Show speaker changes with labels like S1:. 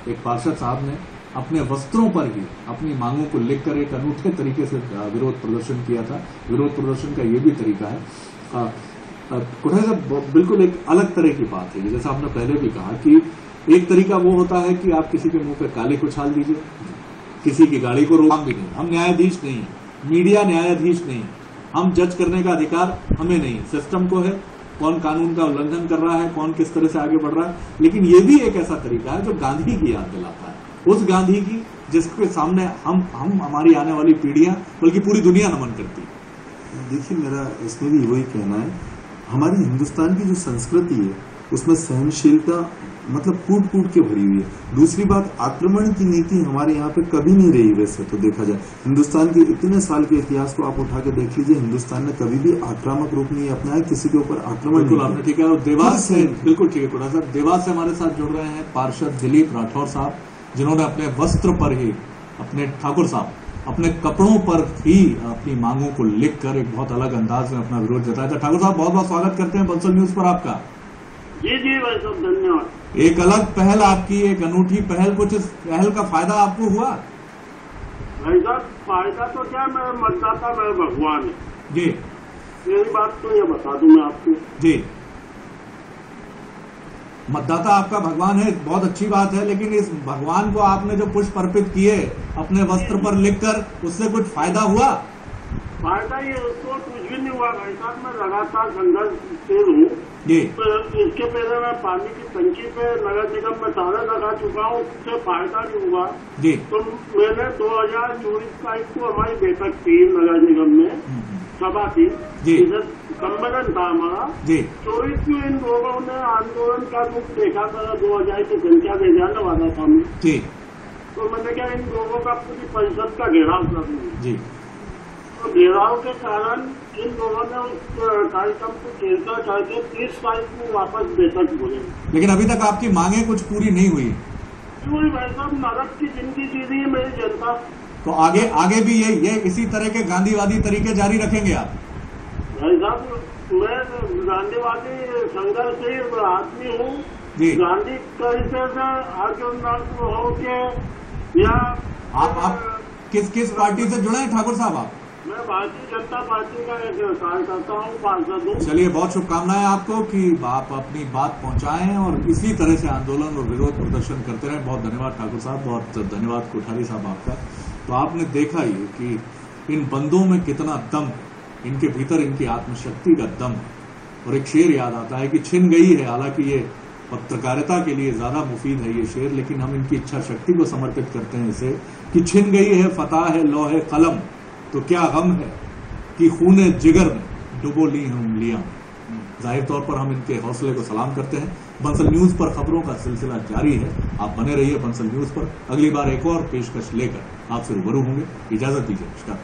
S1: एक पार्षद साहब ने अपने वस्त्रों पर ही अपनी मांगों को लेकर एक अनूठे तरीके से विरोध प्रदर्शन किया था। विरोध प्रदर्शन का ये भी तरीका है, कोठारी साहब, बिल्कुल एक अलग तरह की बात है। जैसा आपने पहले भी कहा कि एक तरीका वो होता है कि आप किसी के मुंह पे काले को छाल दीजिए, किसी की गाड़ी को रोक भी नहीं। हम न्यायाधीश नहीं है, मीडिया न्यायाधीश नहीं है, हम जज करने का अधिकार हमें नहीं है, सिस्टम को है, कौन कानून का उल्लंघन कर रहा है, कौन किस तरह से आगे बढ़ रहा है। लेकिन ये भी एक ऐसा तरीका है जो गांधी की याद दिलाता है, उस गांधी की जिसके सामने हम हमारी आने वाली पीढ़ियां बल्कि पूरी दुनिया नमन करती है।
S2: देखिए, मेरा इसमें भी वही कहना है, हमारी हिंदुस्तान की जो संस्कृति है उसमें सहनशीलता मतलब कूट कूट के भरी हुई है। दूसरी बात, आक्रमण की नीति हमारे यहाँ पे कभी नहीं रही। वैसे तो देखा जाए हिंदुस्तान के इतने साल के इतिहास को आप उठा के देख लीजिए, हिंदुस्तान ने कभी भी आक्रामक रूप नहीं अपनाया, किसी के ऊपर आक्रमण।
S1: बिल्कुल आपने ठीक है। और देवास से, बिल्कुल ठीक है कोटा साहब, देवास से हमारे साथ जुड़ रहे हैं पार्षद दिलीप राठौर साहब, जिन्होंने अपने वस्त्र पर ही, अपने ठाकुर साहब अपने कपड़ों पर ही अपनी मांगों को लिखकर एक बहुत अलग अंदाज में अपना विरोध जताया था। ठाकुर साहब, बहुत बहुत स्वागत करते हैं बंसल न्यूज पर आपका।
S3: जी जी भाई साहब, धन्यवाद।
S1: एक अलग पहल आपकी, एक अनूठी पहल, कुछ इस पहल का फायदा आपको हुआ?
S3: भाई साहब, फायदा तो क्या, मेरा मतदाता मेरा भगवान है
S1: जी।
S3: मेरी बात तो ये बता दूं मैं आपको
S1: जी, मतदाता आपका भगवान है, बहुत अच्छी बात है। लेकिन इस भगवान को आपने जो पुष्प अर्पित किए अपने वस्त्र पर लिखकर, उससे कुछ फायदा हुआ?
S3: फायदा ये उसको कुछ भी नहीं हुआ भाई साहब। मैं लगातार संघर्षशील हूँ
S1: जी।
S3: तो इसके पहले मैं पानी की टंकी पे नगर निगम में ताला लगा चुका हूँ, उससे फायदा नहीं हुआ
S1: जी।
S3: तो मैंने 2024 तारीख को हमारी बैठक थी नगर निगम में, सभा थी
S1: जी,
S3: सम्मेलन था हमारा
S1: जी।
S3: 24 में इन लोगों ने आंदोलन का रूप देखा था, 2000 की संख्या ले जाने वाला था मैं
S1: जी।
S3: तो मैंने क्या इन लोगों का पूरी परिषद का घेराव कर दिया
S1: जी।
S3: तो घेराव के कारण इन लोगों ने उस कार्यक्रम को कैंसिल करके 30 तारीख को वापस बैठक बोले।
S1: लेकिन अभी तक आपकी मांगे कुछ पूरी नहीं हुई?
S3: पूरी भाई साहब, नरक की जिंदगी जी रही है मेरी जनता।
S1: तो आगे भी ये इसी तरह के गांधीवादी तरीके जारी रखेंगे आप?
S3: भाई साहब, मैं गांधीवादी संघर्ष से आदमी हूँ, गांधी तरीके से आगे होके या
S1: आप किस पार्टी से जुड़े हैं ठाकुर साहब आप?
S3: मैं भारतीय जनता पार्टी का एक कार्यकर्ता हूँ, पार्षद हूँ।
S1: चलिए, बहुत शुभकामनाएं आपको कि आप अपनी बात पहुंचाएं और इसी तरह से आंदोलन और विरोध प्रदर्शन करते रहें। बहुत धन्यवाद ठाकुर साहब, बहुत धन्यवाद कोठारी साहब आपका। तो आपने देखा ही कि इन बंदों में कितना दम, इनके भीतर इनकी आत्मशक्ति का दम। और एक शेर याद आता है कि छिन गई है, हालांकि ये पत्रकारिता के लिए ज्यादा मुफीद है ये शेर, लेकिन हम इनकी इच्छा शक्ति को समर्पित करते हैं इसे, कि छिन गई है फतह है लौहे कलम, तो क्या गम है कि खूने जिगर में डुबो ली हैं उंगलियां। जाहिर तौर पर हम इनके हौसले को सलाम करते हैं। बंसल न्यूज पर खबरों का सिलसिला जारी है, आप बने रहिए बंसल न्यूज पर। अगली बार एक और पेशकश लेकर आपसे रूबरू होंगे। इजाजत दीजिए, नमस्कार।